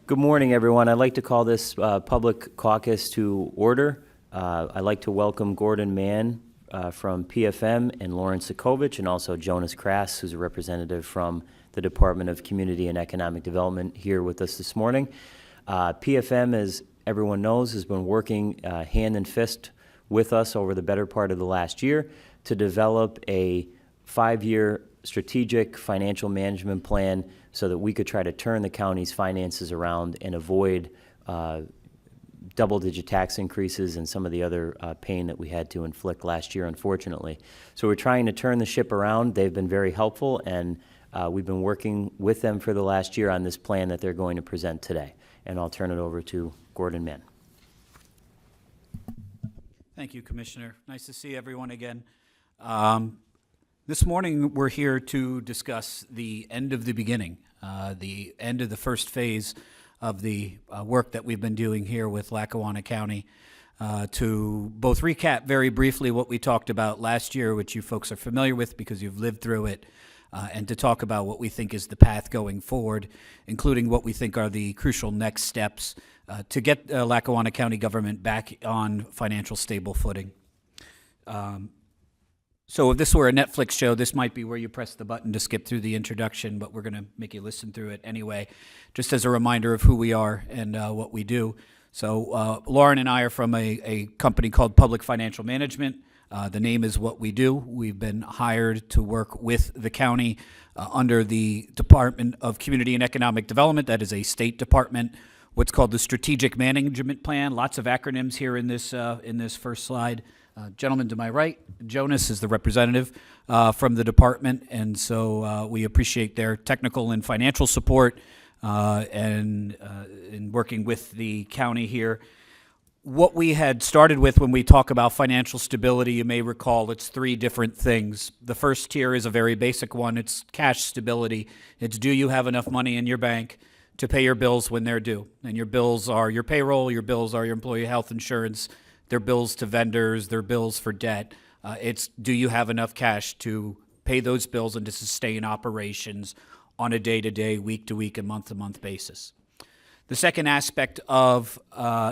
Good morning, everyone. I'd like to call this public caucus to order. I'd like to welcome Gordon Mann from PFM and Lauren Sokovich, and also Jonas Krass, who's a representative from the Department of Community and Economic Development, here with us this morning. PFM, as everyone knows, has been working hand and fist with us over the better part of the last year to develop a 5-year strategic financial management plan so that we could try to turn the county's finances around and avoid double-digit tax increases and some of the other pain that we had to inflict last year, unfortunately. So we're trying to turn the ship around. They've been very helpful, and we've been working with them for the last year on this plan that they're going to present today. And I'll turn it over to Gordon Mann. Thank you, Commissioner. Nice to see everyone again. This morning, we're here to discuss the end of the beginning, the end of the first phase of the work that we've been doing here with Lackawanna County, to both recap very briefly what we talked about last year, which you folks are familiar with because you've lived through it, and to talk about what we think is the path going forward, including what we think are the crucial next steps to get Lackawanna County government back on financial stable footing. So if this were a Netflix show, this might be where you press the button to skip through the introduction, but we're going to make you listen through it anyway, just as a reminder of who we are and what we do. So Lauren and I are from a company called Public Financial Management. The name is what we do. We've been hired to work with the county under the Department of Community and Economic Development. That is a state department. What's called the Strategic Management Plan. Lots of acronyms here in this first slide. Gentleman to my right, Jonas, is the representative from the department, and so we appreciate their technical and financial support and in working with the county here. What we had started with when we talk about financial stability, you may recall it's 3 different things. The first tier is a very basic one. It's cash stability. It's, do you have enough money in your bank to pay your bills when they're due? And your bills are your payroll, your bills are your employee health insurance, their bills to vendors, their bills for debt. It's, do you have enough cash to pay those bills and to sustain operations on a day-to-day, week-to-week, and month-to-month basis? The second aspect of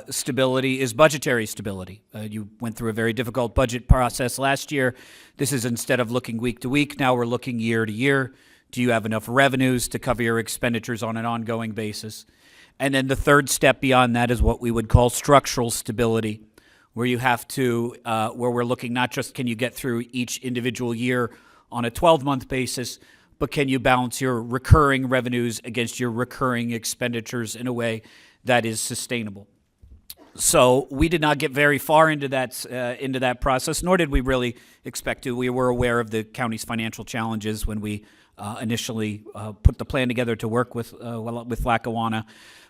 stability is budgetary stability. You went through a very difficult budget process last year. This is, instead of looking week-to-week, now we're looking year-to-year. Do you have enough revenues to cover your expenditures on an ongoing basis? And then the third step beyond that is what we would call structural stability, where you have to, where we're looking not just can you get through each individual year on a 12-month basis, but can you balance your recurring revenues against your recurring expenditures in a way that is sustainable? So we did not get very far into that process, nor did we really expect to. We were aware of the county's financial challenges when we initially put the plan together to work with Lackawanna.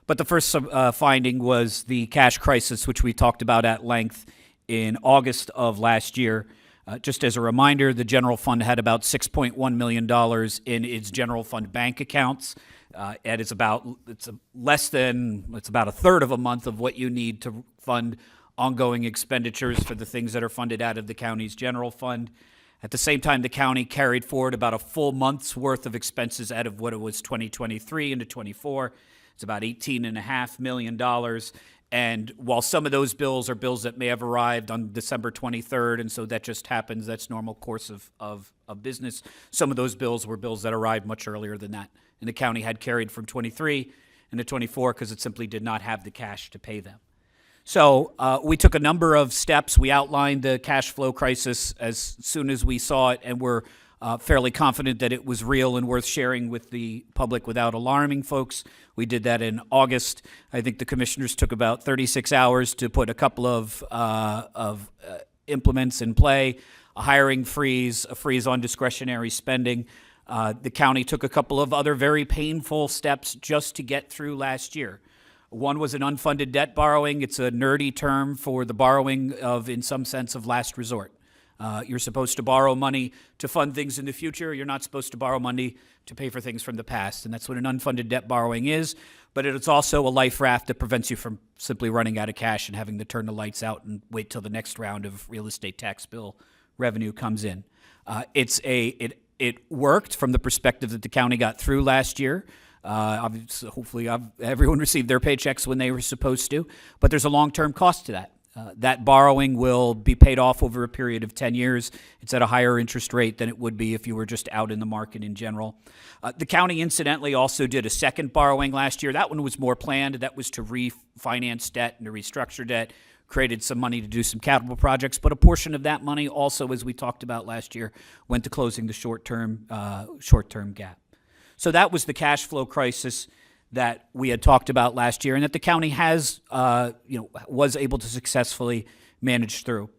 But the first finding was the cash crisis, which we talked about at length in August of last year. Just as a reminder, the general fund had about $6.1 million in its general fund bank accounts. It's about a third of a month of what you need to fund ongoing expenditures for the things that are funded out of the county's general fund. At the same time, the county carried forward about a full month's worth of expenses out of what it was 2023 into 24. It's about $18.5 million. And while some of those bills are bills that may have arrived on December 23rd, and so that just happens, that's normal course of business, some of those bills were bills that arrived much earlier than that. And the county had carried from 23 into 24 because it simply did not have the cash to pay them. So we took a number of steps. We outlined the cash flow crisis as soon as we saw it, and we're fairly confident that it was real and worth sharing with the public without alarming folks. We did that in August. I think the commissioners took about 36 hours to put a couple of implements in play, a hiring freeze, a freeze on discretionary spending. The county took a couple of other very painful steps just to get through last year. One was an unfunded debt borrowing. It's a nerdy term for the borrowing of, in some sense, of last resort. You're supposed to borrow money to fund things in the future. You're not supposed to borrow money to pay for things from the past, and that's what an unfunded debt borrowing is. But it's also a life raft that prevents you from simply running out of cash and having to turn the lights out and wait till the next round of real estate tax bill revenue comes in. It worked from the perspective that the county got through last year. Obviously, hopefully everyone received their paychecks when they were supposed to, but there's a long-term cost to that. That borrowing will be paid off over a period of 10 years. It's at a higher interest rate than it would be if you were just out in the market in general. The county, incidentally, also did a second borrowing last year. That one was more planned. That was to refinance debt and to restructure debt, created some money to do some capital projects, but a portion of that money also, as we talked about last year, went to closing the short-term gap. So that was the cash flow crisis that we had talked about last year and that the county has, was able to successfully manage through.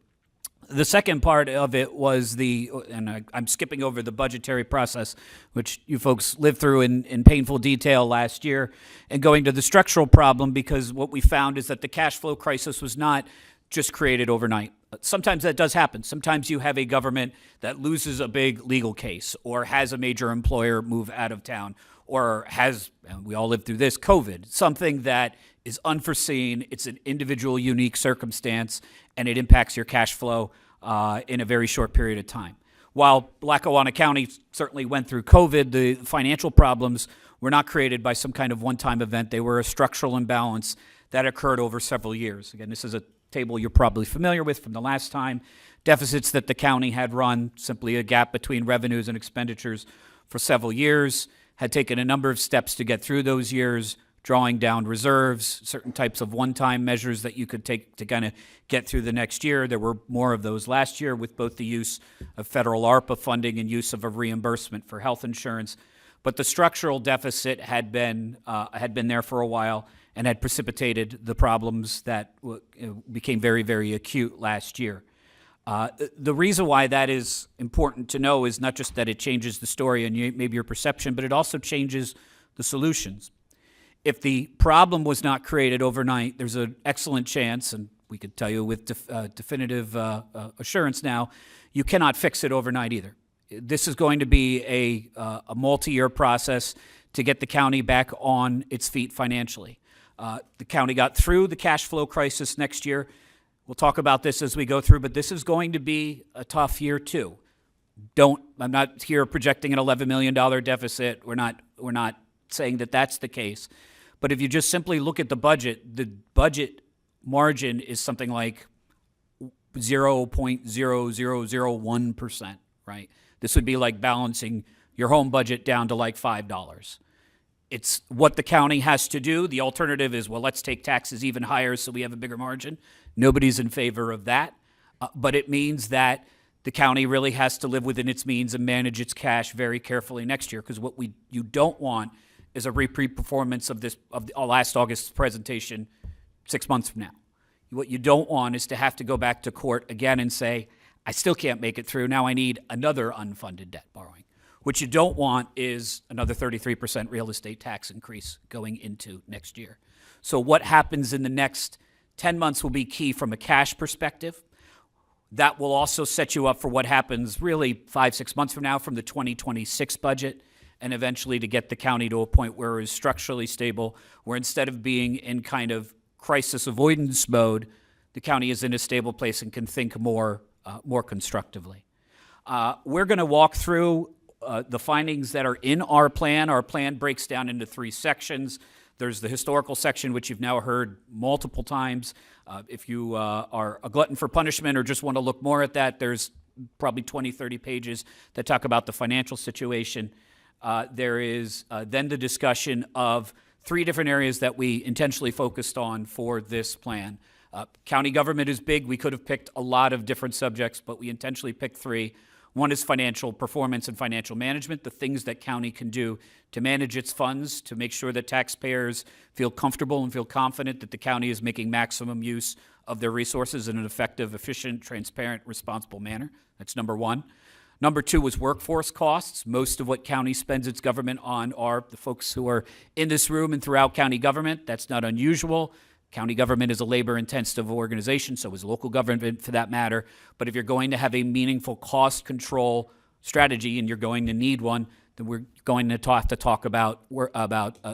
The second part of it was I'm skipping over the budgetary process, which you folks lived through in painful detail last year, and going to the structural problem, because what we found is that the cash flow crisis was not just created overnight. Sometimes that does happen. Sometimes you have a government that loses a big legal case or has a major employer move out of town or has, and we all lived through this, COVID, something that is unforeseen. It's an individual, unique circumstance, and it impacts your cash flow in a very short period of time. While Lackawanna County certainly went through COVID, the financial problems were not created by some kind of one-time event. They were a structural imbalance that occurred over several years. Again, this is a table you're probably familiar with from the last time. Deficits that the county had run, simply a gap between revenues and expenditures for several years, had taken a number of steps to get through those years, drawing down reserves, certain types of one-time measures that you could take to kind of get through the next year. There were more of those last year with both the use of federal ARPA funding and use of a reimbursement for health insurance. But the structural deficit had been there for a while and had precipitated the problems that became very, very acute last year. The reason why that is important to know is not just that it changes the story and maybe your perception, but it also changes the solutions. If the problem was not created overnight, there's an excellent chance, and we could tell you with definitive assurance now, you cannot fix it overnight either. This is going to be a multi-year process to get the county back on its feet financially. The county got through the cash flow crisis next year. We'll talk about this as we go through, but this is going to be a tough year too. I'm not here projecting an $11 million deficit. We're not saying that that's the case. But if you just simply look at the budget margin is something like 0.0001%, right? This would be like balancing your home budget down to like $5. It's what the county has to do. The alternative is, well, let's take taxes even higher so we have a bigger margin. Nobody's in favor of that. But it means that the county really has to live within its means and manage its cash very carefully next year, because what you don't want is a repeat performance of last August's presentation 6 months from now. What you don't want is to have to go back to court again and say, I still can't make it through. Now I need another unfunded debt borrowing. What you don't want is another 33% real estate tax increase going into next year. So what happens in the next 10 months will be key from a cash perspective. That will also set you up for what happens really 5-6 months from now from the 2026 budget, and eventually to get the county to a point where it is structurally stable, where instead of being in kind of crisis avoidance mode, the county is in a stable place and can think more constructively. We're going to walk through the findings that are in our plan. Our plan breaks down into 3 sections. There's the historical section, which you've now heard multiple times. If you are a glutton for punishment or just want to look more at that, there's probably 20, 30 pages that talk about the financial situation. There is then the discussion of 3 different areas that we intentionally focused on for this plan. County government is big. We could have picked a lot of different subjects, but we intentionally picked 3. One is financial performance and financial management, the things that county can do to manage its funds, to make sure that taxpayers feel comfortable and feel confident that the county is making maximum use of their resources in an effective, efficient, transparent, responsible manner. That's number 1. Number 2 was workforce costs. Most of what county spends its government on are the folks who are in this room and throughout county government. That's not unusual. County government is a labor-intensive organization, so is local government for that matter. But if you're going to have a meaningful cost control strategy, and you're going to need one, then we're going to have to talk about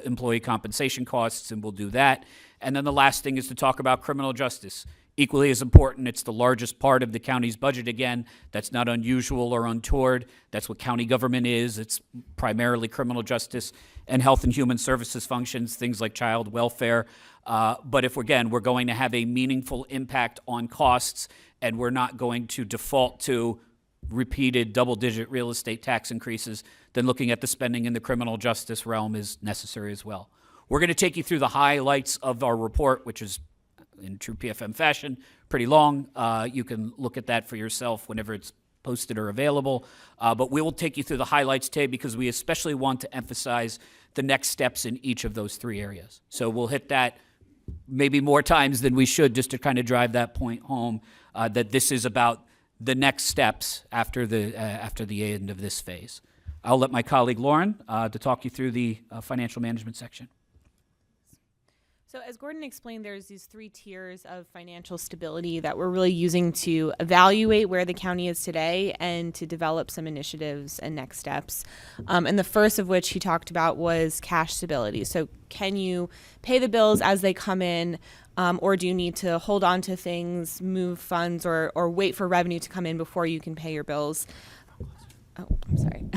employee compensation costs, and we'll do that. And then the last thing is to talk about criminal justice. Equally as important, it's the largest part of the county's budget again. That's not unusual or untoward. That's what county government is. It's primarily criminal justice and health and human services functions, things like child welfare. But if, again, we're going to have a meaningful impact on costs and we're not going to default to repeated double-digit real estate tax increases, then looking at the spending in the criminal justice realm is necessary as well. We're going to take you through the highlights of our report, which is, in true PFM fashion, pretty long. You can look at that for yourself whenever it's posted or available. But we will take you through the highlights today because we especially want to emphasize the next steps in each of those three areas. So we'll hit that maybe more times than we should just to kind of drive that point home, that this is about the next steps after the end of this phase. I'll let my colleague Lauren to talk you through the financial management section. So as Gordon explained, there's these three tiers of financial stability that we're really using to evaluate where the county is today and to develop some initiatives and next steps. And the first of which he talked about was cash stability. So can you pay the bills as they come in, or do you need to hold on to things, move funds, or wait for revenue to come in before you can pay your bills? Oh, I'm sorry.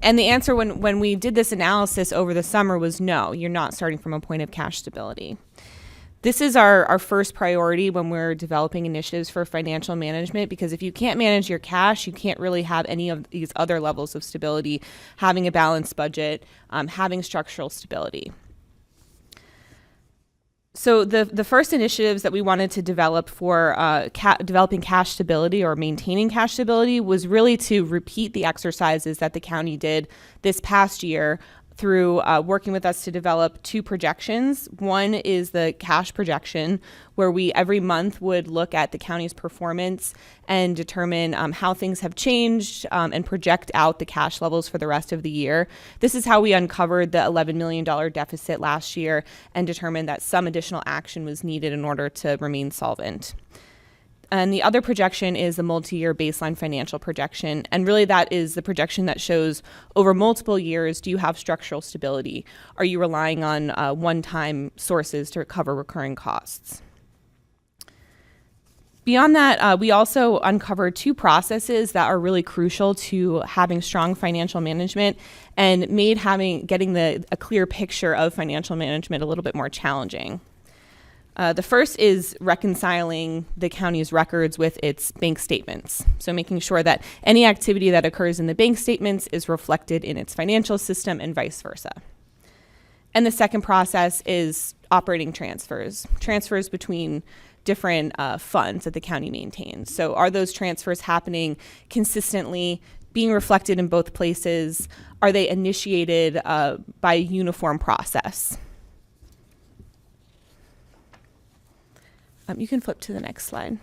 And the answer when we did this analysis over the summer was no, you're not starting from a point of cash stability. This is our first priority when we're developing initiatives for financial management, because if you can't manage your cash, you can't really have any of these other levels of stability, having a balanced budget, having structural stability. So the first initiatives that we wanted to develop for developing cash stability or maintaining cash stability was really to repeat the exercises that the county did this past year through working with us to develop two projections. One is the cash projection, where we every month would look at the county's performance and determine how things have changed and project out the cash levels for the rest of the year. This is how we uncovered the $11 million deficit last year and determined that some additional action was needed in order to remain solvent. And the other projection is the multi-year baseline financial projection. And really that is the projection that shows over multiple years, do you have structural stability? Are you relying on one-time sources to recover recurring costs? Beyond that, we also uncovered two processes that are really crucial to having strong financial management and made getting a clear picture of financial management a little bit more challenging. The first is reconciling the county's records with its bank statements. So making sure that any activity that occurs in the bank statements is reflected in its financial system and vice versa. And the second process is operating transfers between different funds that the county maintains. So are those transfers happening consistently, being reflected in both places? Are they initiated by a uniform process? You can flip to the next slide.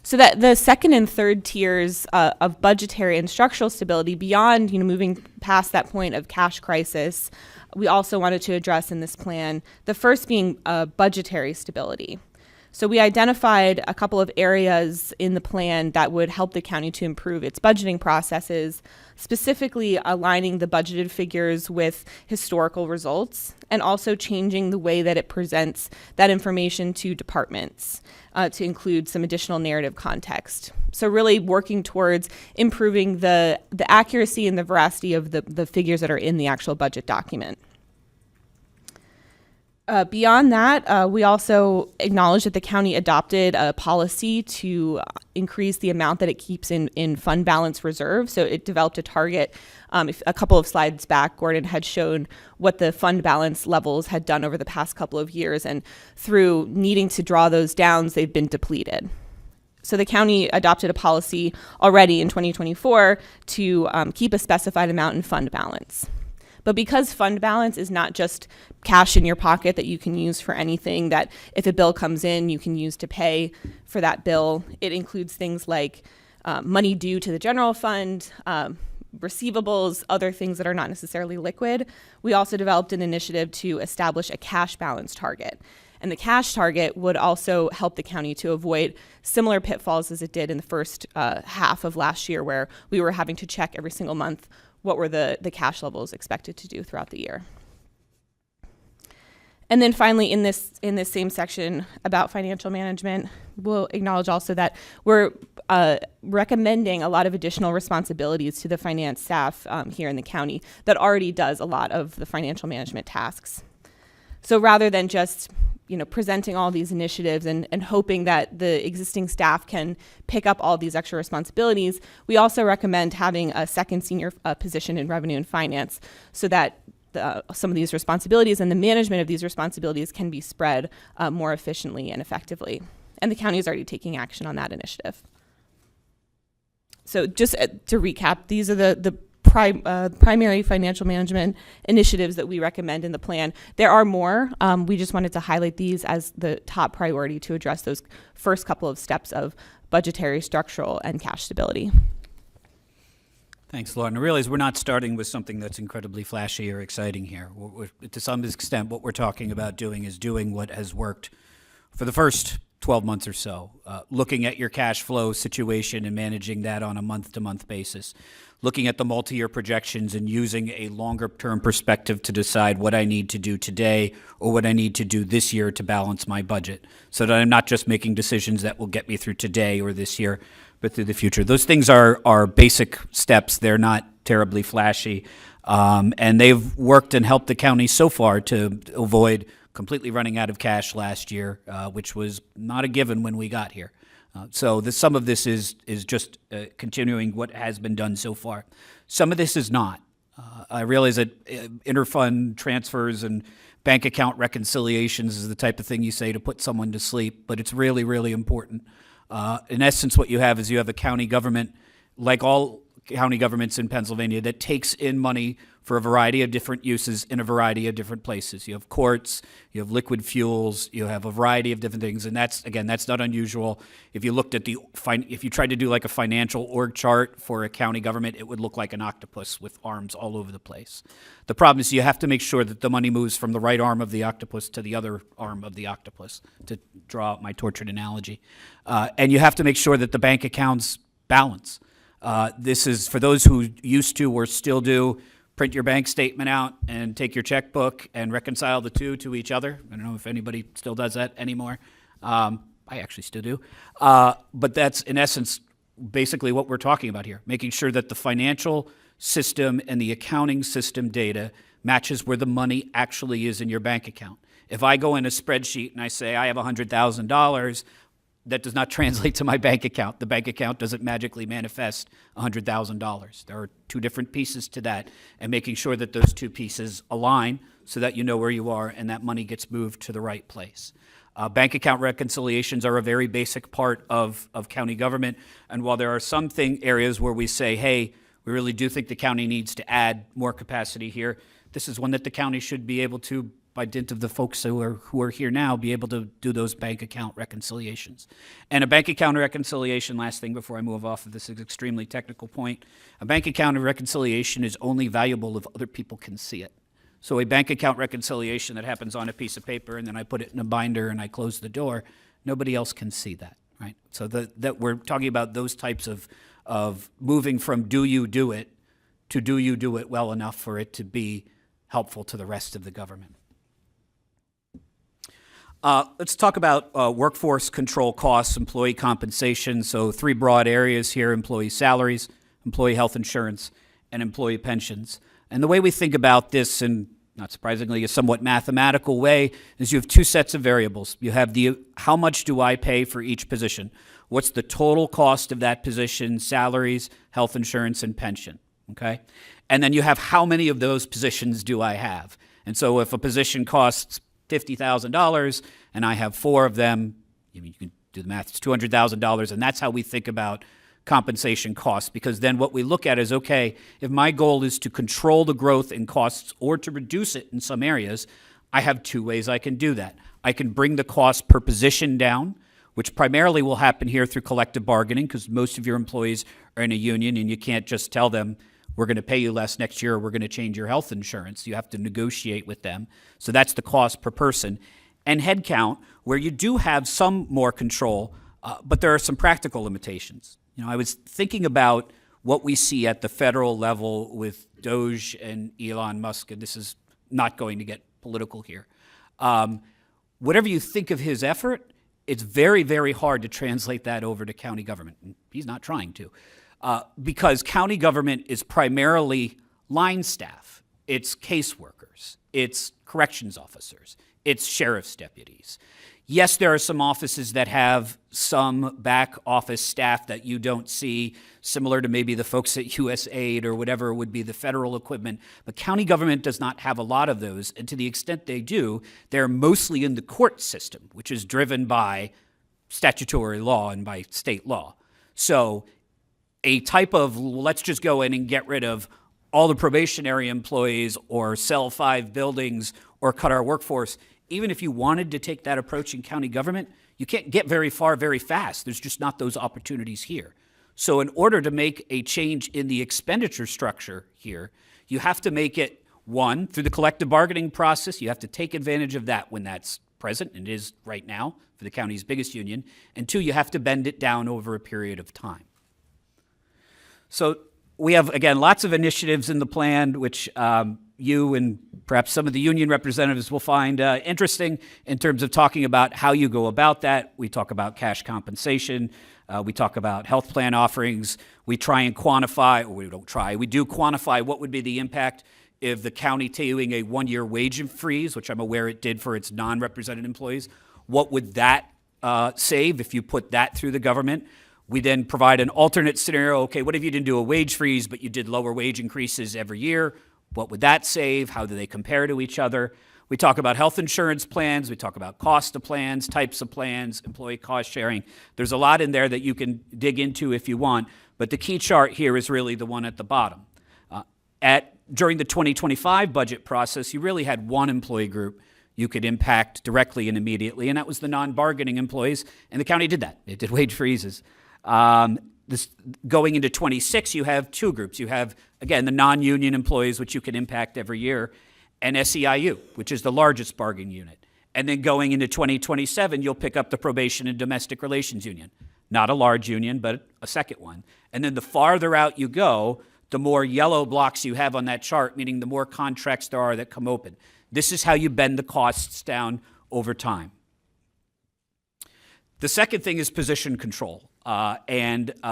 So that the second and third tiers of budgetary and structural stability, beyond moving past that point of cash crisis, we also wanted to address in this plan, the first being budgetary stability. So we identified a couple of areas in the plan that would help the county to improve its budgeting processes, specifically aligning the budgeted figures with historical results and also changing the way that it presents that information to departments to include some additional narrative context. So really working towards improving the accuracy and the veracity of the figures that are in the actual budget document. Beyond that, we also acknowledge that the county adopted a policy to increase the amount that it keeps in fund balance reserve. So it developed a target. A couple of slides back, Gordon had shown what the fund balance levels had done over the past couple of years. And through needing to draw those down, they've been depleted. So the county adopted a policy already in 2024 to keep a specified amount in fund balance. But because fund balance is not just cash in your pocket that you can use for anything, that if a bill comes in, you can use to pay for that bill, it includes things like money due to the general fund, receivables, other things that are not necessarily liquid. We also developed an initiative to establish a cash balance target. And the cash target would also help the county to avoid similar pitfalls as it did in the first half of last year, where we were having to check every single month what were the cash levels expected to do throughout the year. And then finally, in this same section about financial management, we'll acknowledge also that we're recommending a lot of additional responsibilities to the finance staff here in the county that already does a lot of the financial management tasks. So rather than just presenting all these initiatives and hoping that the existing staff can pick up all these extra responsibilities, we also recommend having a second senior position in revenue and finance so that some of these responsibilities and the management of these responsibilities can be spread more efficiently and effectively. And the county is already taking action on that initiative. So just to recap, these are the primary financial management initiatives that we recommend in the plan. There are more. We just wanted to highlight these as the top priority to address those first couple of steps of budgetary, structural, and cash stability. Thanks, Lauren. I realize we're not starting with something that's incredibly flashy or exciting here. To some extent, what we're talking about doing is doing what has worked for the first 12 months or so, looking at your cash flow situation and managing that on a month-to-month basis, looking at the multi-year projections and using a longer-term perspective to decide what I need to do today or what I need to do this year to balance my budget, so that I'm not just making decisions that will get me through today or this year, but through the future. Those things are basic steps. They're not terribly flashy, and they've worked and helped the county so far to avoid completely running out of cash last year, which was not a given when we got here. So some of this is just continuing what has been done so far. Some of this is not. I realize that interfund transfers and bank account reconciliations is the type of thing you say to put someone to sleep, but it's really, really important. In essence, what you have is you have a county government, like all county governments in Pennsylvania, that takes in money for a variety of different uses in a variety of different places. You have courts, you have liquid fuels, you have a variety of different things, and that's not unusual. If you looked at if you tried to do like a financial org chart for a county government, it would look like an octopus with arms all over the place. The problem is you have to make sure that the money moves from the right arm of the octopus to the other arm of the octopus, to draw out my tortured analogy. And you have to make sure that the bank accounts balance. This is for those who used to or still do print your bank statement out and take your checkbook and reconcile the two to each other. I don't know if anybody still does that anymore. I actually still do. But that's, in essence, basically what we're talking about here, making sure that the financial system and the accounting system data matches where the money actually is in your bank account. If I go in a spreadsheet and I say I have $100,000, that does not translate to my bank account. The bank account doesn't magically manifest $100,000. There are two different pieces to that, and making sure that those two pieces align so that you know where you are and that money gets moved to the right place. Bank account reconciliations are a very basic part of county government, and while there are some areas where we say, hey, we really do think the county needs to add more capacity here, this is one that the county should be able to, by dint of the folks who are here now, be able to do those bank account reconciliations. And a bank account reconciliation, last thing before I move off of this extremely technical point, a bank account reconciliation is only valuable if other people can see it. So a bank account reconciliation that happens on a piece of paper and then I put it in a binder and I close the door, nobody else can see that, right? So that we're talking about those types of moving from do you do it to do you do it well enough for it to be helpful to the rest of the government. Let's talk about workforce control costs, employee compensation. So three broad areas here: employee salaries, employee health insurance, and employee pensions. And the way we think about this, and not surprisingly, a somewhat mathematical way, is you have two sets of variables. You have how much do I pay for each position? What's the total cost of that position, salaries, health insurance, and pension, okay? And then you have how many of those positions do I have? And so if a position costs $50,000 and I have four of them, you can do the math, it's $200,000, and that's how we think about compensation costs, because then what we look at is, okay, if my goal is to control the growth in costs or to reduce it in some areas, I have two ways I can do that. I can bring the cost per position down, which primarily will happen here through collective bargaining, because most of your employees are in a union and you can't just tell them, we're going to pay you less next year, or we're going to change your health insurance. You have to negotiate with them. So that's the cost per person. And headcount, where you do have some more control, but there are some practical limitations. I was thinking about what we see at the federal level with Doge and Elon Musk, and this is not going to get political here. Whatever you think of his effort, it's very, very hard to translate that over to county government. He's not trying to, because county government is primarily line staff. It's caseworkers. It's corrections officers. It's sheriff's deputies. Yes, there are some offices that have some back office staff that you don't see, similar to maybe the folks at USAID or whatever would be the federal equipment. But county government does not have a lot of those. And to the extent they do, they're mostly in the court system, which is driven by statutory law and by state law. So a type of, let's just go in and get rid of all the probationary employees or sell 5 buildings or cut our workforce, even if you wanted to take that approach in county government, you can't get very far very fast. There's just not those opportunities here. So in order to make a change in the expenditure structure here, you have to make it, one, through the collective bargaining process. You have to take advantage of that when that's present, and it is right now for the county's biggest union. And 2, you have to bend it down over a period of time. So we have, again, lots of initiatives in the plan, which you and perhaps some of the union representatives will find interesting in terms of talking about how you go about that. We talk about cash compensation. We talk about health plan offerings. We try and quantify, or we don't try, we do quantify what would be the impact if the county doing a 1-year wage freeze, which I'm aware it did for its non-represented employees. What would that save if you put that through the government? We then provide an alternate scenario. Okay, what if you didn't do a wage freeze, but you did lower wage increases every year? What would that save? How do they compare to each other? We talk about health insurance plans. We talk about cost of plans, types of plans, employee cost sharing. There's a lot in there that you can dig into if you want, but the key chart here is really the one at the bottom. During the 2025 budget process, you really had one employee group you could impact directly and immediately, and that was the non-bargaining employees, and the county did that. It did wage freezes. Going into 26, you have 2 groups. You have, again, the non-union employees, which you can impact every year, and SEIU, which is the largest bargaining unit. And then going into 2027, you'll pick up the probation and domestic relations union. Not a large union, but a second one. And then the farther out you go, the more yellow blocks you have on that chart, meaning the more contracts there are that come open. This is how you bend the costs down over time. The second thing is position control.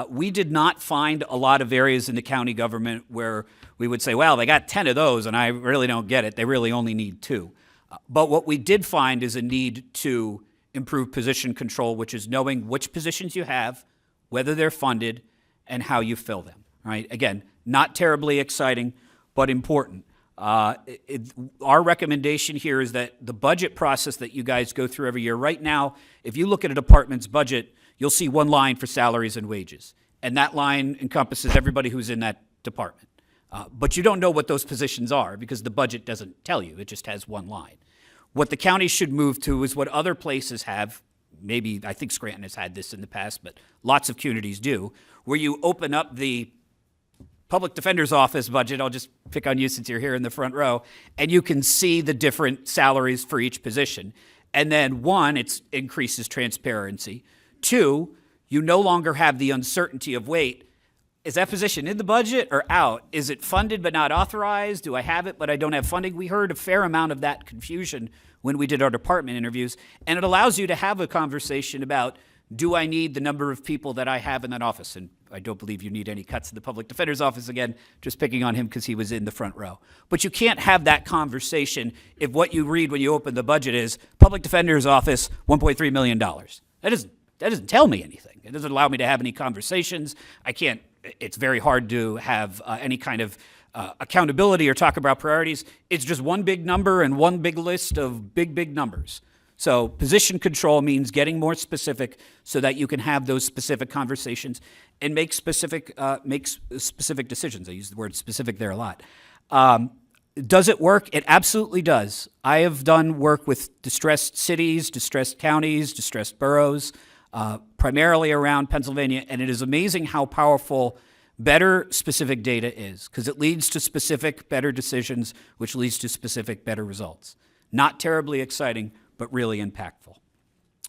We did not find a lot of areas in the county government where we would say, well, they got 10 of those, and I really don't get it. They really only need 2. But what we did find is a need to improve position control, which is knowing which positions you have, whether they're funded, and how you fill them. Right? Again, not terribly exciting, but important. Our recommendation here is that the budget process that you guys go through every year, right now, if you look at a department's budget, you'll see one line for salaries and wages. And that line encompasses everybody who's in that department. But you don't know what those positions are because the budget doesn't tell you. It just has one line. What the county should move to is what other places have. Maybe, I think Scranton has had this in the past, but lots of communities do, where you open up the public defender's office budget. I'll just pick on you since you're here in the front row, and you can see the different salaries for each position. And then 1, it increases transparency. 2, you no longer have the uncertainty of, wait, is that position in the budget or out? Is it funded but not authorized? Do I have it but I don't have funding? We heard a fair amount of that confusion when we did our department interviews, and it allows you to have a conversation about, do I need the number of people that I have in that office? And I don't believe you need any cuts in the public defender's office, again, just picking on him because he was in the front row. But you can't have that conversation if what you read when you open the budget is public defender's office, $1.3 million. That doesn't tell me anything. It doesn't allow me to have any conversations. It's very hard to have any kind of accountability or talk about priorities. It's just one big number and one big list of big numbers. So position control means getting more specific so that you can have those specific conversations and make specific decisions. I use the word specific there a lot. Does it work? It absolutely does. I have done work with distressed cities, distressed counties, distressed boroughs, primarily around Pennsylvania, and it is amazing how powerful better specific data is, because it leads to specific better decisions, which leads to specific better results. Not terribly exciting, but really impactful.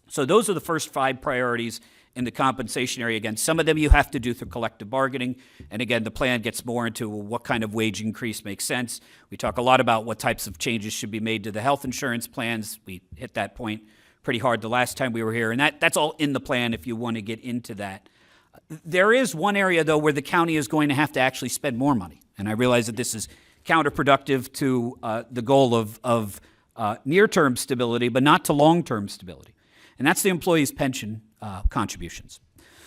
So those are the first 5 priorities in the compensation area. Again, some of them you have to do through collective bargaining. And again, the plan gets more into what kind of wage increase makes sense. We talk a lot about what types of changes should be made to the health insurance plans. We hit that point pretty hard the last time we were here. And that's all in the plan if you want to get into that. There is one area, though, where the county is going to have to actually spend more money. And I realize that this is counterproductive to the goal of near-term stability, but not to long-term stability. And that's the employees' pension contributions.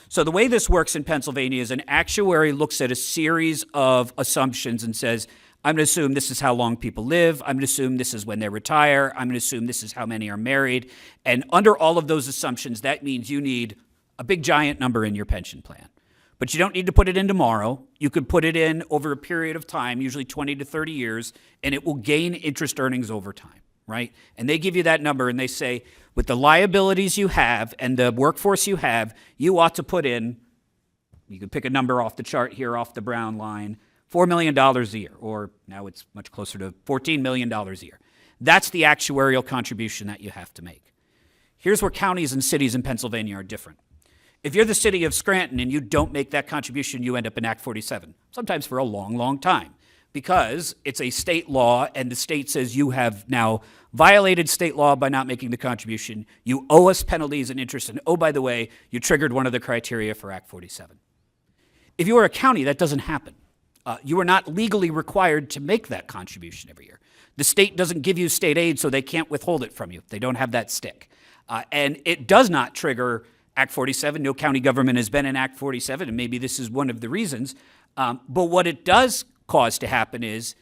So the way this works in Pennsylvania is an actuary looks at a series of assumptions and says, I'm going to assume this is how long people live. I'm going to assume this is when they retire. I'm going to assume this is how many are married. And under all of those assumptions, that means you need a big giant number in your pension plan. But you don't need to put it in tomorrow. You could put it in over a period of time, usually 20 to 30 years, and it will gain interest earnings over time, right? And they give you that number and they say, with the liabilities you have and the workforce you have, you ought to put in, you could pick a number off the chart here, off the brown line, $4 million a year, or now it's much closer to $14 million a year. That's the actuarial contribution that you have to make. Here's where counties and cities in Pennsylvania are different. If you're the city of Scranton and you don't make that contribution, you end up in Act 47, sometimes for a long, long time, because it's a state law and the state says you have now violated state law by not making the contribution. You owe us penalties and interest, and oh, by the way, you triggered one of the criteria for Act 47. If you are a county, that doesn't happen. You are not legally required to make that contribution every year. The state doesn't give you state aid, so they can't withhold it from you. They don't have that stick. And it does not trigger Act 47. No county government has been in Act 47, and maybe this is one of the reasons. But what it does cause to happen is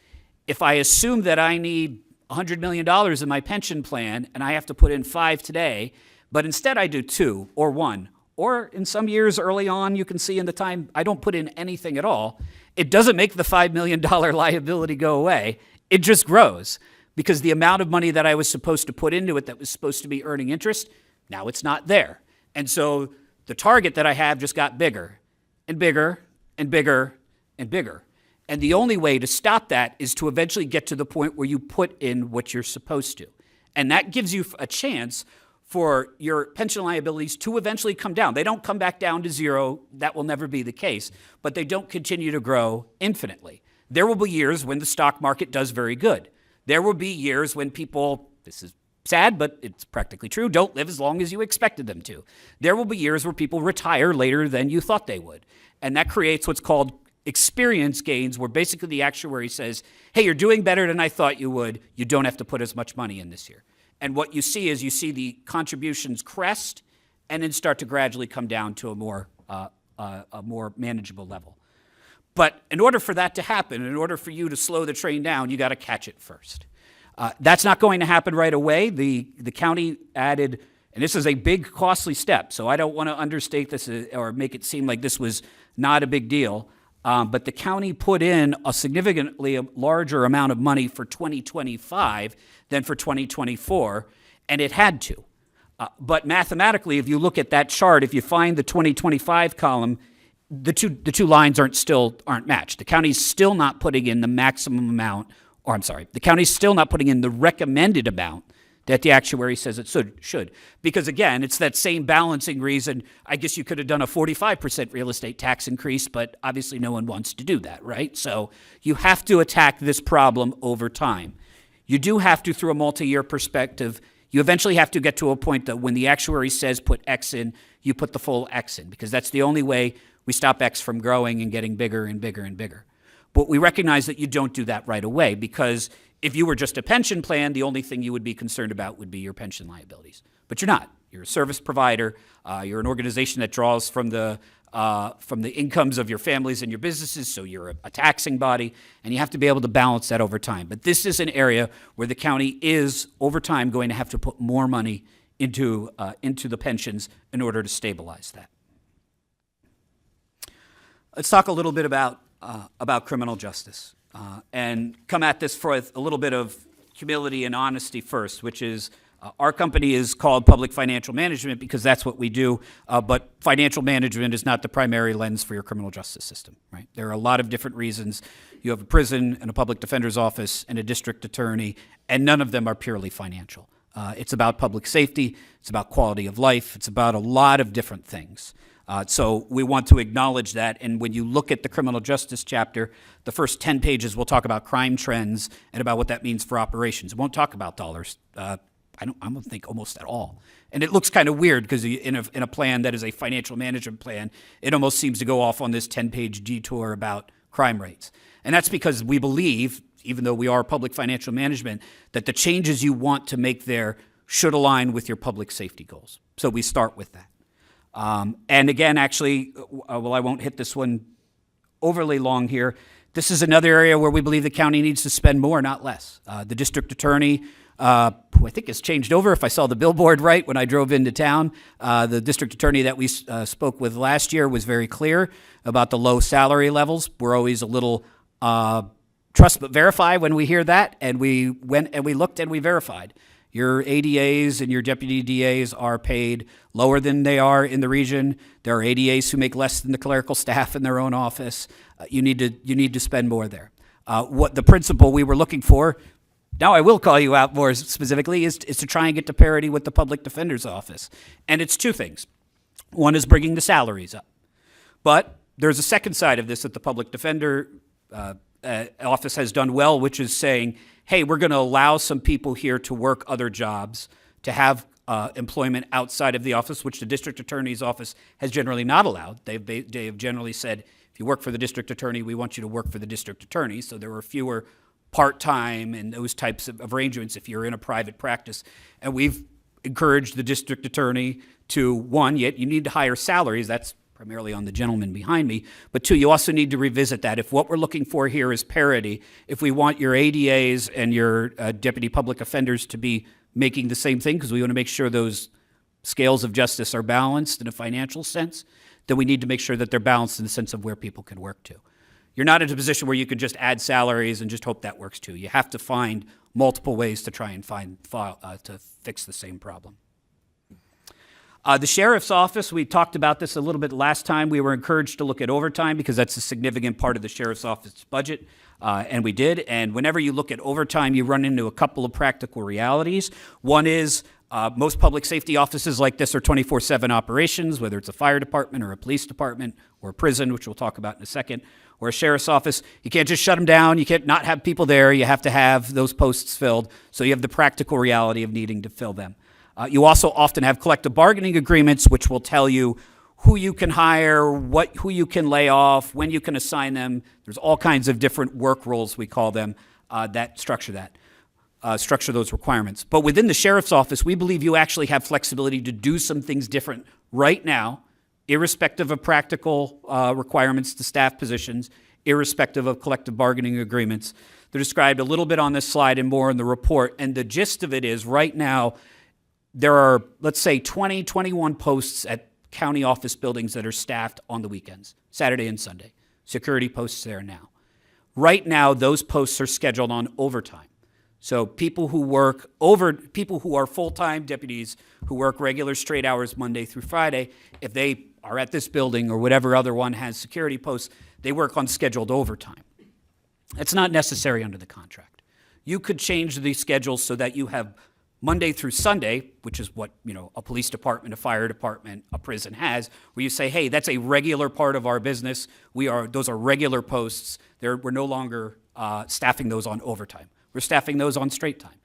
if I assume that I need $100 million in my pension plan and I have to put in 5 today, but instead I do 2 or 1, or in some years early on, you can see in the time I don't put in anything at all, it doesn't make the $5 million liability go away. It just grows because the amount of money that I was supposed to put into it that was supposed to be earning interest, now it's not there. And so the target that I have just got bigger and bigger and bigger and bigger. And the only way to stop that is to eventually get to the point where you put in what you're supposed to. And that gives you a chance for your pension liabilities to eventually come down. They don't come back down to zero. That will never be the case. But they don't continue to grow infinitely. There will be years when the stock market does very good. There will be years when people, this is sad, but it's practically true, don't live as long as you expected them to. There will be years where people retire later than you thought they would. And that creates what's called experience gains, where basically the actuary says, hey, you're doing better than I thought you would. You don't have to put as much money in this year. And what you see is you see the contributions crest and then start to gradually come down to a more manageable level. But in order for that to happen, in order for you to slow the train down, you got to catch it first. That's not going to happen right away. The county added, and this is a big, costly step, so I don't want to understate this or make it seem like this was not a big deal, but the county put in a significantly larger amount of money for 2025 than for 2024, and it had to. But mathematically, if you look at that chart, if you find the 2025 column, the two lines aren't matched. The county's still not putting in the maximum amount, or I'm sorry, the county's still not putting in the recommended amount that the actuary says it should. Because again, it's that same balancing reason. I guess you could have done a 45% real estate tax increase, but obviously no one wants to do that, right? So you have to attack this problem over time. You do have to, through a multi-year perspective, you eventually have to get to a point that when the actuary says put X in, you put the full X in, because that's the only way we stop X from growing and getting bigger and bigger and bigger. But we recognize that you don't do that right away, because if you were just a pension plan, the only thing you would be concerned about would be your pension liabilities. But you're not. You're a service provider. You're an organization that draws from the incomes of your families and your businesses, so you're a taxing body, and you have to be able to balance that over time. But this is an area where the county is, over time, going to have to put more money into the pensions in order to stabilize that. Let's talk a little bit about criminal justice and come at this with a little bit of humility and honesty first, which is our company is called Public Financial Management because that's what we do, but financial management is not the primary lens for your criminal justice system, right? There are a lot of different reasons. You have a prison and a public defender's office and a district attorney, and none of them are purely financial. It's about public safety. It's about quality of life. It's about a lot of different things. So we want to acknowledge that. And when you look at the criminal justice chapter, the first 10 pages will talk about crime trends and about what that means for operations. It won't talk about dollars. I don't think almost at all. And it looks kind of weird because in a plan that is a financial management plan, it almost seems to go off on this 10-page detour about crime rates. And that's because we believe, even though we are public financial management, that the changes you want to make there should align with your public safety goals. So we start with that. And again, actually, well, I won't hit this one overly long here. This is another area where we believe the county needs to spend more, not less. The district attorney, who I think has changed over, if I saw the billboard right when I drove into town, the district attorney that we spoke with last year was very clear about the low salary levels. We're always a little trust but verify when we hear that, and we went and we looked and we verified. Your ADAs and your deputy DAs are paid lower than they are in the region. There are ADAs who make less than the clerical staff in their own office. You need to spend more there. What the principle we were looking for, now I will call you out more specifically, is to try and get to parity with the public defender's office. And it's two things. One is bringing the salaries up. But there's a second side of this that the public defender office has done well, which is saying, hey, we're going to allow some people here to work other jobs, to have employment outside of the office, which the district attorney's office has generally not allowed. They have generally said, if you work for the district attorney, we want you to work for the district attorney. So there were fewer part-time and those types of arrangements if you're in a private practice. And we've encouraged the district attorney to, one, yet you need to hire salaries. That's primarily on the gentleman behind me. But two, you also need to revisit that. If what we're looking for here is parity, if we want your ADAs and your deputy public offenders to be making the same thing, because we want to make sure those scales of justice are balanced in a financial sense, then we need to make sure that they're balanced in the sense of where people can work to. You're not in a position where you can just add salaries and just hope that works too. You have to find multiple ways to try and to fix the same problem. The sheriff's office, we talked about this a little bit last time. We were encouraged to look at overtime because that's a significant part of the sheriff's office budget, and we did. And whenever you look at overtime, you run into a couple of practical realities. One is most public safety offices like this are 24/7 operations, whether it's a fire department or a police department or a prison, which we'll talk about in a second, or a sheriff's office. You can't just shut them down. You can't not have people there. You have to have those posts filled. So you have the practical reality of needing to fill them. You also often have collective bargaining agreements, which will tell you who you can hire, who you can lay off, when you can assign them. There's all kinds of different work roles, we call them, that structure those requirements. But within the sheriff's office, we believe you actually have flexibility to do some things different right now, irrespective of practical requirements to staff positions, irrespective of collective bargaining agreements. They're described a little bit on this slide and more in the report. And the gist of it is right now, there are, let's say, 21 posts at county office buildings that are staffed on the weekends, Saturday and Sunday. Security posts there now. Right now, those posts are scheduled on overtime. So people who are full-time deputies who work regular straight hours Monday through Friday, if they are at this building or whatever other one has security posts, they work on scheduled overtime. That's not necessary under the contract. You could change the schedule so that you have Monday through Sunday, which is what, a police department, a fire department, a prison has, where you say, hey, that's a regular part of our business. Those are regular posts. We're no longer staffing those on overtime. We're staffing those on straight time.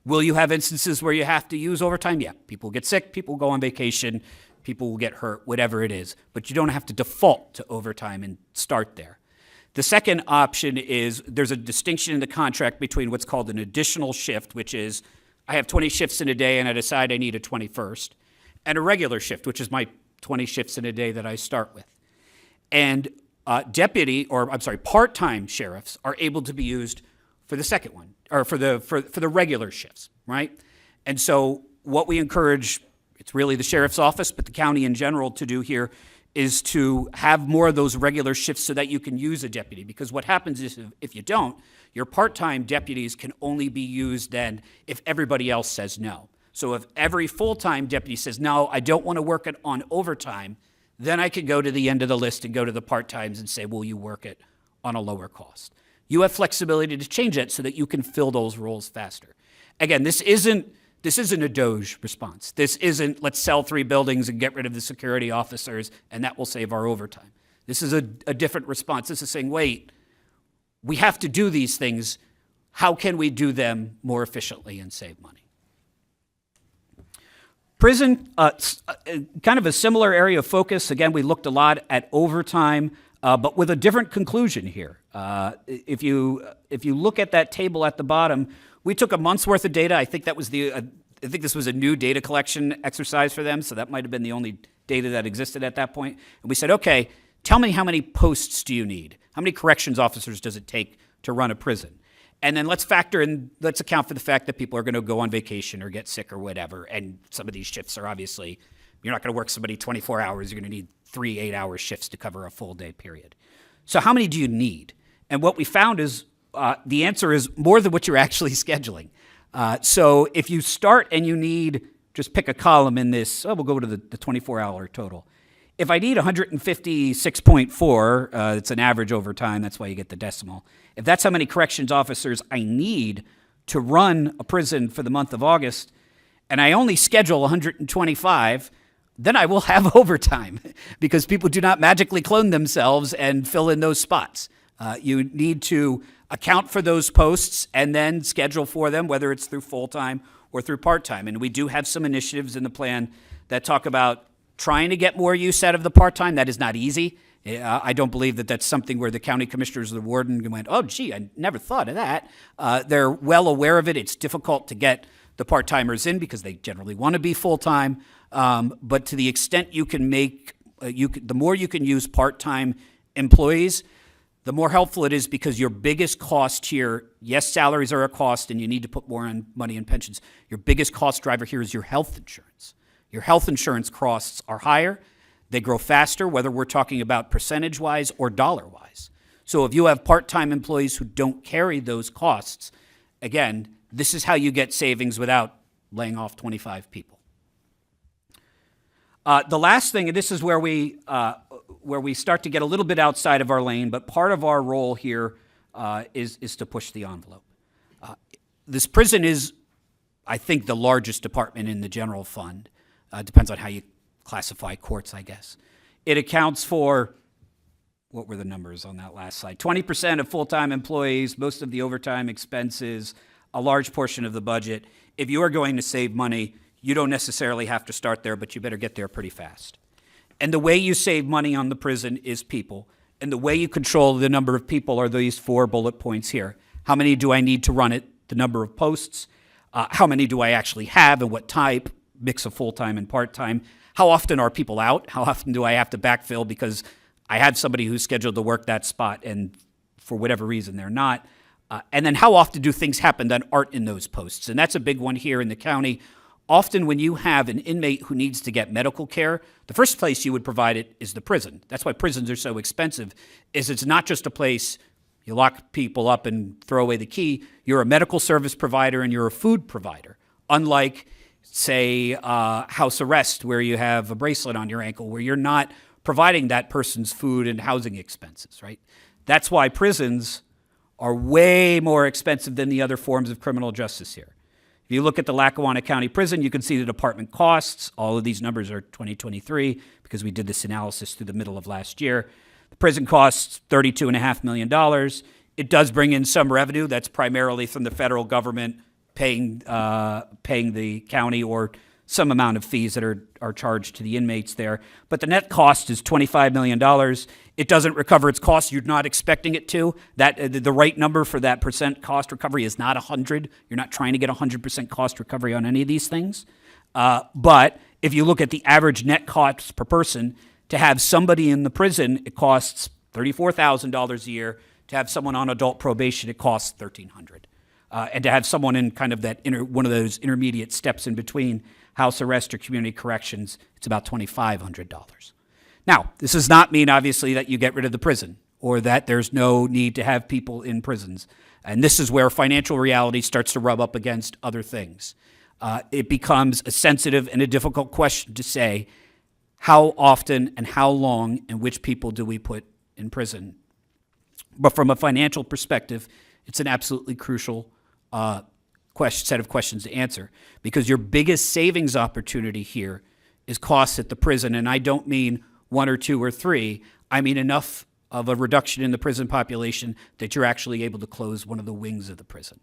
Will you have instances where you have to use overtime? Yeah. People get sick, people go on vacation, people will get hurt, whatever it is. But you don't have to default to overtime and start there. The second option is there's a distinction in the contract between what's called an additional shift, which is I have 20 shifts in a day and I decide I need a 21st, and a regular shift, which is my 20 shifts in a day that I start with. And part-time sheriffs are able to be used for the second one, or for the regular shifts, right? And so what we encourage, it's really the sheriff's office, but the county in general to do here is to have more of those regular shifts so that you can use a deputy. Because what happens is if you don't, your part-time deputies can only be used then if everybody else says no. So if every full-time deputy says, no, I don't want to work it on overtime, then I could go to the end of the list and go to the part-times and say, will you work it on a lower cost? You have flexibility to change it so that you can fill those roles faster. Again, this isn't This isn't a Doge response. This isn't let's sell 3 buildings and get rid of the security officers and that will save our overtime. This is a different response. This is saying, wait, we have to do these things. How can we do them more efficiently and save money? Prison, kind of a similar area of focus. Again, we looked a lot at overtime, but with a different conclusion here. If you look at that table at the bottom, we took a month's worth of data. I think this was a new data collection exercise for them, so that might have been the only data that existed at that point. And we said, okay, tell me how many posts do you need? How many corrections officers does it take to run a prison? And then let's account for the fact that people are going to go on vacation or get sick or whatever. And some of these shifts are obviously, you're not going to work somebody 24 hours. You're going to need 3 8-hour shifts to cover a full day period. So how many do you need? And what we found is the answer is more than what you're actually scheduling. So if you start and you need, just pick a column in this, we'll go to the 24-hour total. If I need 156.4, it's an average over time, that's why you get the decimal. If that's how many corrections officers I need to run a prison for the month of August, and I only schedule 125, then I will have overtime because people do not magically clone themselves and fill in those spots. You need to account for those posts and then schedule for them, whether it's through full-time or through part-time. And we do have some initiatives in the plan that talk about trying to get more use out of the part-time. That is not easy. I don't believe that that's something where the county commissioners or the warden went, oh, gee, I never thought of that. They're well aware of it. It's difficult to get the part-timers in because they generally want to be full-time. But to the extent you can make, the more you can use part-time employees, the more helpful it is because your biggest cost here, yes, salaries are a cost and you need to put more money in pensions. Your biggest cost driver here is your health insurance. Your health insurance costs are higher. They grow faster, whether we're talking about percentage-wise or dollar-wise. So if you have part-time employees who don't carry those costs, again, this is how you get savings without laying off 25 people. The last thing, and this is where we start to get a little bit outside of our lane, but part of our role here is to push the envelope. This prison is, I think, the largest department in the general fund. Depends on how you classify courts, I guess. It accounts for, what were the numbers on that last slide? 20% of full-time employees, most of the overtime expenses, a large portion of the budget. If you are going to save money, you don't necessarily have to start there, but you better get there pretty fast. And the way you save money on the prison is people. And the way you control the number of people are these 4 bullet points here. How many do I need to run it? The number of posts. How many do I actually have and what type? Mix of full-time and part-time. How often are people out? How often do I have to backfill because I had somebody who's scheduled to work that spot and for whatever reason they're not? And then how often do things happen that aren't in those posts? And that's a big one here in the county. Often when you have an inmate who needs to get medical care, the first place you would provide it is the prison. That's why prisons are so expensive, is it's not just a place you lock people up and throw away the key. You're a medical service provider and you're a food provider. Unlike, say, house arrest, where you have a bracelet on your ankle, where you're not providing that person's food and housing expenses, right? That's why prisons are way more expensive than the other forms of criminal justice here. If you look at the Lackawanna County Prison, you can see the department costs. All of these numbers are 2023 because we did this analysis through the middle of last year. The prison costs $32.5 million. It does bring in some revenue. That's primarily from the federal government paying the county or some amount of fees that are charged to the inmates there. But the net cost is $25 million. It doesn't recover its costs. You're not expecting it to. The right number for that percent cost recovery is not 100. You're not trying to get 100% cost recovery on any of these things. But if you look at the average net cost per person, to have somebody in the prison, it costs $34,000 a year. To have someone on adult probation, it costs $1,300. And to have someone in kind of that one of those intermediate steps in between house arrest or community corrections, it's about $2,500. Now, this does not mean, obviously, that you get rid of the prison or that there's no need to have people in prisons. And this is where financial reality starts to rub up against other things. It becomes a sensitive and a difficult question to say, how often and how long and which people do we put in prison? But from a financial perspective, it's an absolutely crucial set of questions to answer, because your biggest savings opportunity here is costs at the prison. And I don't mean 1 or 2 or 3. I mean enough of a reduction in the prison population that you're actually able to close one of the wings of the prison.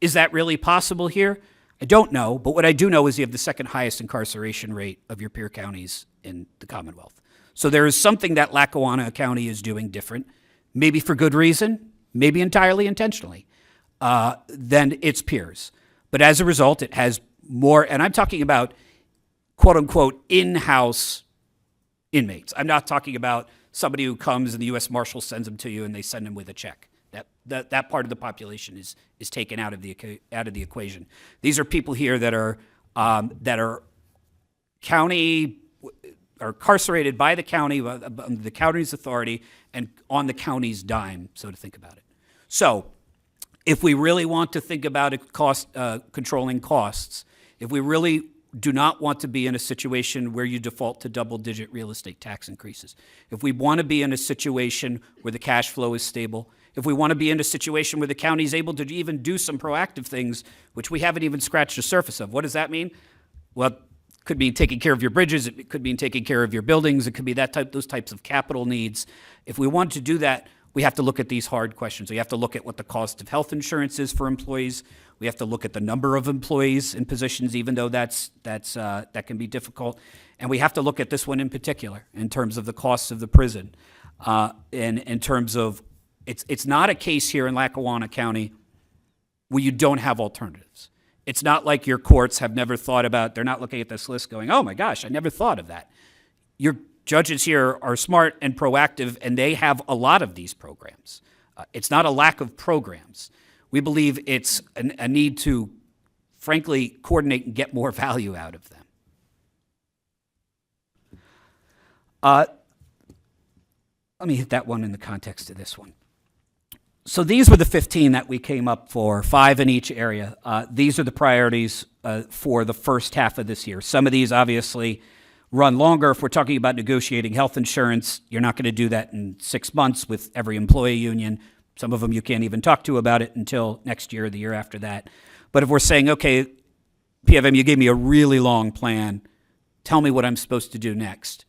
Is that really possible here? I don't know, but what I do know is you have the second highest incarceration rate of your peer counties in the Commonwealth. So there is something that Lackawanna County is doing different, maybe for good reason, maybe entirely intentionally, than its peers. But as a result, it has more, and I'm talking about quote unquote in-house inmates. I'm not talking about somebody who comes and the U.S. Marshal sends them to you and they send them with a check. That part of the population is taken out of the equation. These are people here that are incarcerated by the county, the county's authority, and on the county's dime, so to think about it. So, if we really want to think about controlling costs, if we really do not want to be in a situation where you default to double-digit real estate tax increases, if we want to be in a situation where the cash flow is stable, if we want to be in a situation where the county is able to even do some proactive things, which we haven't even scratched the surface of. What does that mean? Well, it could be taking care of your bridges, it could be taking care of your buildings, it could be those types of capital needs. If we want to do that, we have to look at these hard questions. We have to look at what the cost of health insurance is for employees. We have to look at the number of employees in positions, even though that can be difficult. And we have to look at this one in particular in terms of the costs of the prison. And in terms of, it's not a case here in Lackawanna County where you don't have alternatives. It's not like your courts have never thought about, they're not looking at this list going, oh my gosh, I never thought of that. Your judges here are smart and proactive, and they have a lot of these programs. It's not a lack of programs. We believe it's a need to, frankly, coordinate and get more value out of them. Let me hit that one in the context of this one. So these were the 15 that we came up for, 5 in each area. These are the priorities for the first half of this year. Some of these obviously run longer. If we're talking about negotiating health insurance, you're not going to do that in 6 months with every employee union. Some of them you can't even talk to about it until next year or the year after that. But if we're saying, okay, PFM, you gave me a really long plan, tell me what I'm supposed to do next.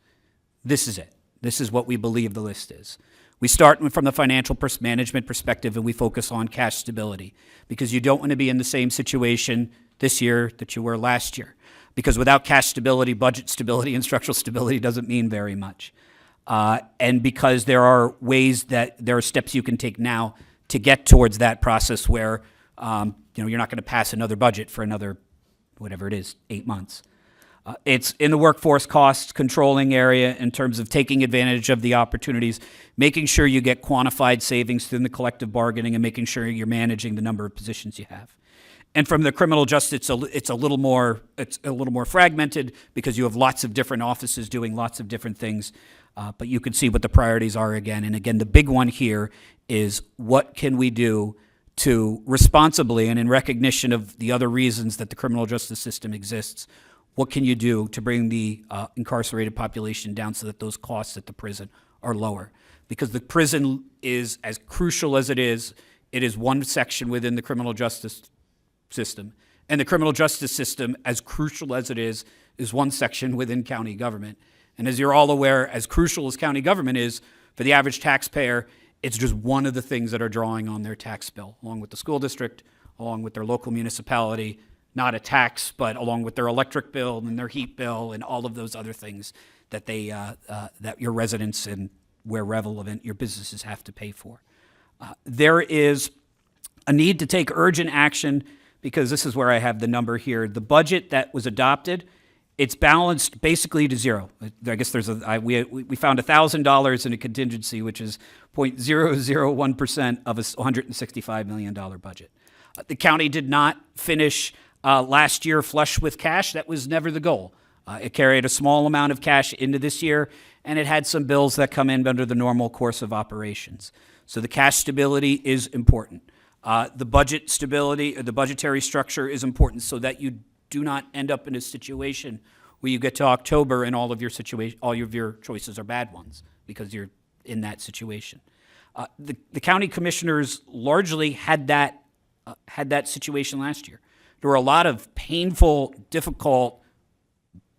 This is it. This is what we believe the list is. We start from the financial management perspective, and we focus on cash stability, because you don't want to be in the same situation this year that you were last year. Because without cash stability, budget stability, and structural stability doesn't mean very much. And because there are steps you can take now to get towards that process where you're not going to pass another budget for another, whatever it is, 8 months. It's in the workforce cost controlling area in terms of taking advantage of the opportunities, making sure you get quantified savings through the collective bargaining, and making sure you're managing the number of positions you have. And from the criminal justice, it's a little more fragmented, because you have lots of different offices doing lots of different things. But you can see what the priorities are again. And again, the big one here is, what can we do to responsibly, and in recognition of the other reasons that the criminal justice system exists, what can you do to bring the incarcerated population down so that those costs at the prison are lower? Because the prison is, as crucial as it is one section within the criminal justice system. And the criminal justice system, as crucial as it is one section within county government. And as you're all aware, as crucial as county government is for the average taxpayer, it's just one of the things that are drawing on their tax bill, along with the school district, along with their local municipality, not a tax, but along with their electric bill and their heat bill and all of those other things that that your residents and, where relevant, your businesses have to pay for. There is a need to take urgent action, because this is where I have the number here. The budget that was adopted, it's balanced basically to zero. I guess we found $1,000 in a contingency, which is 0.001% of a $165 million budget. The county did not finish last year flush with cash. That was never the goal. It carried a small amount of cash into this year, and it had some bills that come in under the normal course of operations. So the cash stability is important. The budget stability, the budgetary structure is important, so that you do not end up in a situation where you get to October and all of your choices are bad ones, because you're in that situation. The county commissioners largely had that situation last year. There were a lot of painful, difficult,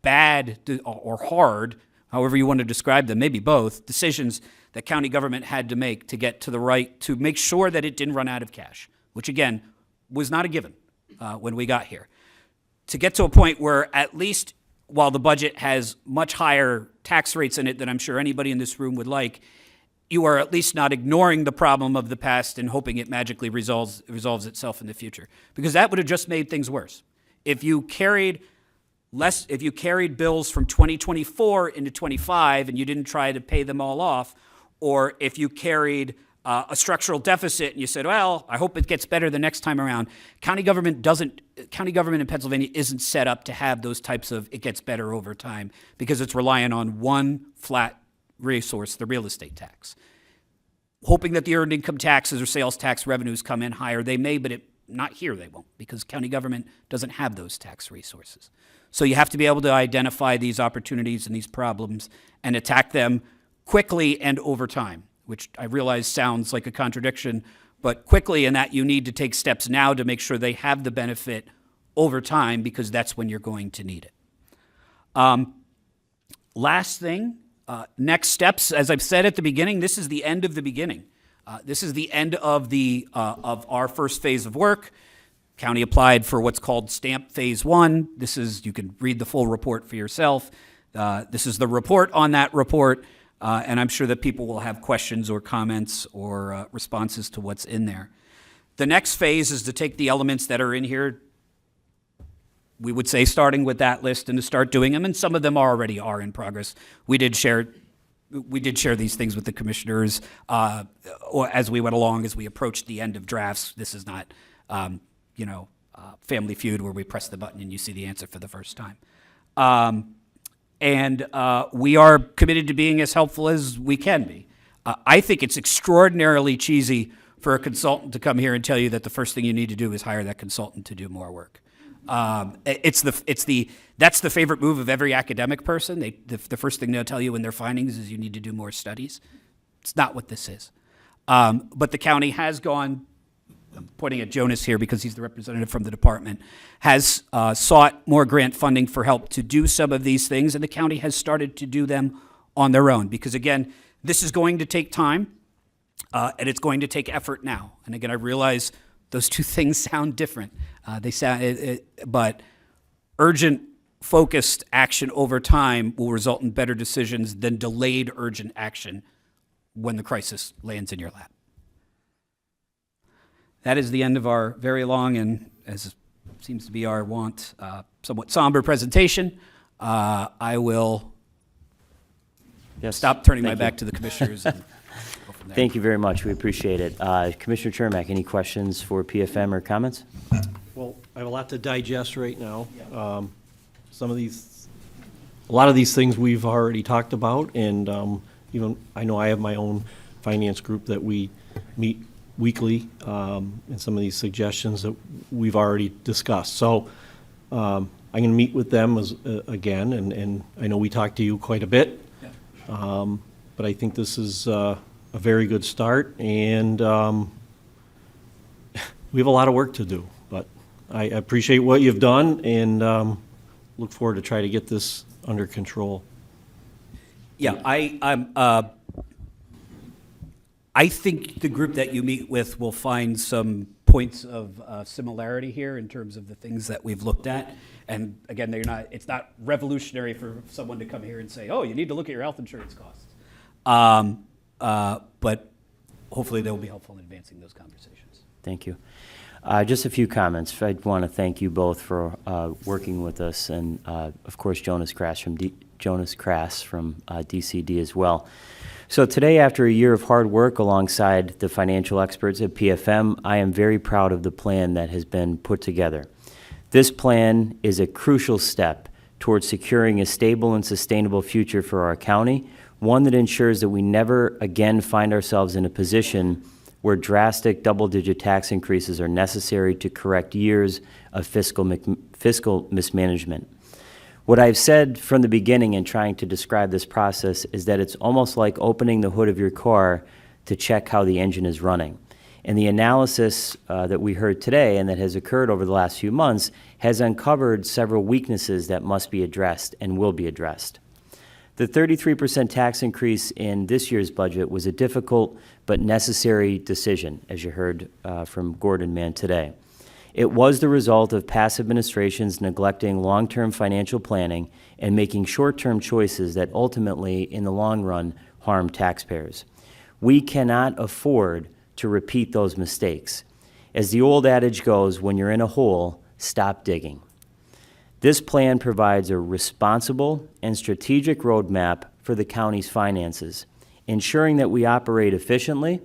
bad or hard, however you want to describe them, maybe both, decisions that county government had to make to get to the right, to make sure that it didn't run out of cash, which again, was not a given when we got here. To get to a point where at least while the budget has much higher tax rates in it than I'm sure anybody in this room would like, you are at least not ignoring the problem of the past and hoping it magically resolves itself in the future. Because that would have just made things worse. If you carried bills from 2024 into 25 and you didn't try to pay them all off, or if you carried a structural deficit and you said, well, I hope it gets better the next time around. County government in Pennsylvania isn't set up to have those types of it gets better over time because it's relying on one flat resource, the real estate tax. Hoping that the earned income taxes or sales tax revenues come in higher, they may, but not here they won't, because county government doesn't have those tax resources. So you have to be able to identify these opportunities and these problems and attack them quickly and over time, which I realize sounds like a contradiction, but quickly in that you need to take steps now to make sure they have the benefit over time, because that's when you're going to need it. Last thing, next steps, as I've said at the beginning, this is the end of the beginning. This is the end of of our first phase of work. County applied for what's called Stamp Phase 1. You can read the full report for yourself. This is the report on that report, and I'm sure that people will have questions or comments or responses to what's in there. The next phase is to take the elements that are in here, we would say starting with that list, and to start doing them, and some of them already are in progress. We did share these things with the commissioners or as we went along, as we approached the end of drafts. This is not, Family Feud where we press the button and you see the answer for the first time. And we are committed to being as helpful as we can be. I think it's extraordinarily cheesy for a consultant to come here and tell you that the first thing you need to do is hire that consultant to do more work. That's the favorite move of every academic person. The first thing they'll tell you in their findings is you need to do more studies. It's not what this is. But the county has gone, I'm pointing at Jonas here because he's the representative from the department, has sought more grant funding for help to do some of these things, and the county has started to do them on their own. Because again, this is going to take time, and it's going to take effort now. And again, I realize those two things sound different. But urgent, focused action over time will result in better decisions than delayed urgent action when the crisis lands in your lap. That is the end of our very long and, as seems to be our wont, somewhat somber presentation. I will stop turning my back to the commissioners and go from there. Thank you very much. We appreciate it. Commissioner Chermak, any questions for PFM or comments? Well, I have a lot to digest right now. A lot of these things we've already talked about, and even I know I have my own finance group that we meet weekly, and some of these suggestions that we've already discussed. So I'm going to meet with them again, and I know we talked to you quite a bit, but I think this is a very good start, and we have a lot of work to do, but I appreciate what you've done, and look forward to try to get this under control. Yeah, I think the group that you meet with will find some points of similarity here in terms of the things that we've looked at. And again, it's not revolutionary for someone to come here and say, oh, you need to look at your health insurance costs. But hopefully they'll be helpful in advancing those conversations. Thank you. Just a few comments. I'd want to thank you both for working with us, and of course Jonas Crass from DCD as well. So today, after a year of hard work alongside the financial experts at PFM, I am very proud of the plan that has been put together. This plan is a crucial step towards securing a stable and sustainable future for our county, one that ensures that we never again find ourselves in a position where drastic double-digit tax increases are necessary to correct years of fiscal mismanagement. What I've said from the beginning in trying to describe this process is that it's almost like opening the hood of your car to check how the engine is running. And the analysis that we heard today and that has occurred over the last few months has uncovered several weaknesses that must be addressed and will be addressed. The 33% tax increase in this year's budget was a difficult but necessary decision, as you heard from Gordon Mann today. It was the result of past administrations neglecting long-term financial planning and making short-term choices that ultimately, in the long run, harm taxpayers. We cannot afford to repeat those mistakes. As the old adage goes, when you're in a hole, stop digging. This plan provides a responsible and strategic roadmap for the county's finances, ensuring that we operate efficiently,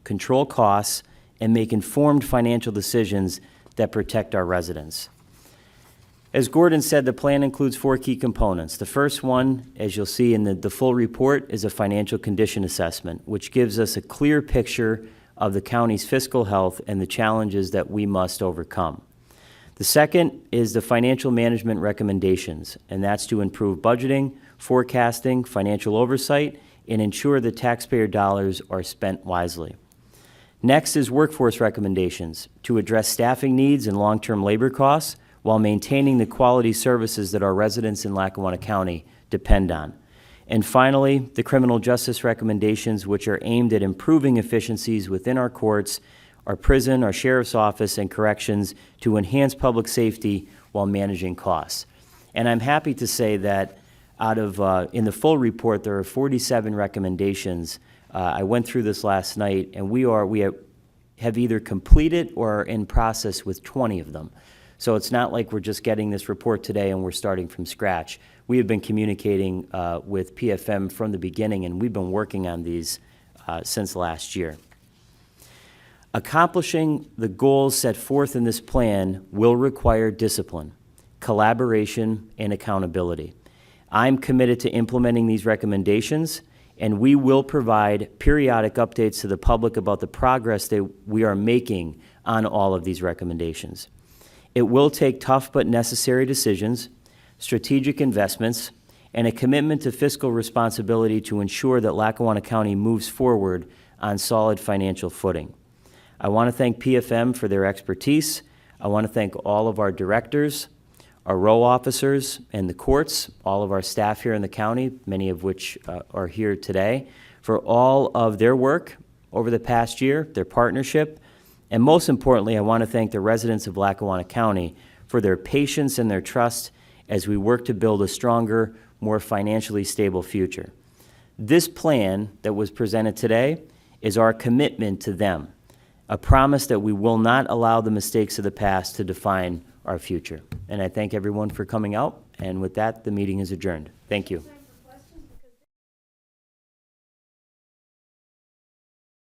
control costs, and make informed financial decisions that protect our residents. As Gordon said, the plan includes 4 key components. The first one, as you'll see in the full report, is a financial condition assessment, which gives us a clear picture of the county's fiscal health and the challenges that we must overcome. The second is the financial management recommendations, and that's to improve budgeting, forecasting, financial oversight, and ensure that taxpayer dollars are spent wisely. Next is workforce recommendations to address staffing needs and long-term labor costs while maintaining the quality services that our residents in Lackawanna County depend on. And finally, the criminal justice recommendations, which are aimed at improving efficiencies within our courts, our prison, our sheriff's office, and corrections to enhance public safety while managing costs. And I'm happy to say that out of, in the full report, there are 47 recommendations. I went through this last night, and we have either completed or are in process with 20 of them. So it's not like we're just getting this report today and we're starting from scratch. We have been communicating with PFM from the beginning, and we've been working on these since last year. Accomplishing the goals set forth in this plan will require discipline, collaboration, and accountability. I'm committed to implementing these recommendations, and we will provide periodic updates to the public about the progress that we are making on all of these recommendations. It will take tough but necessary decisions, strategic investments, and a commitment to fiscal responsibility to ensure that Lackawanna County moves forward on solid financial footing. I want to thank PFM for their expertise. I want to thank all of our directors, our row officers, and the courts, all of our staff here in the county, many of which are here today, for all of their work over the past year, their partnership, and most importantly, I want to thank the residents of Lackawanna County for their patience and their trust as we work to build a stronger, more financially stable future. This plan that was presented today is our commitment to them, a promise that we will not allow the mistakes of the past to define our future. And I thank everyone for coming out, and with that, the meeting is adjourned. Thank you.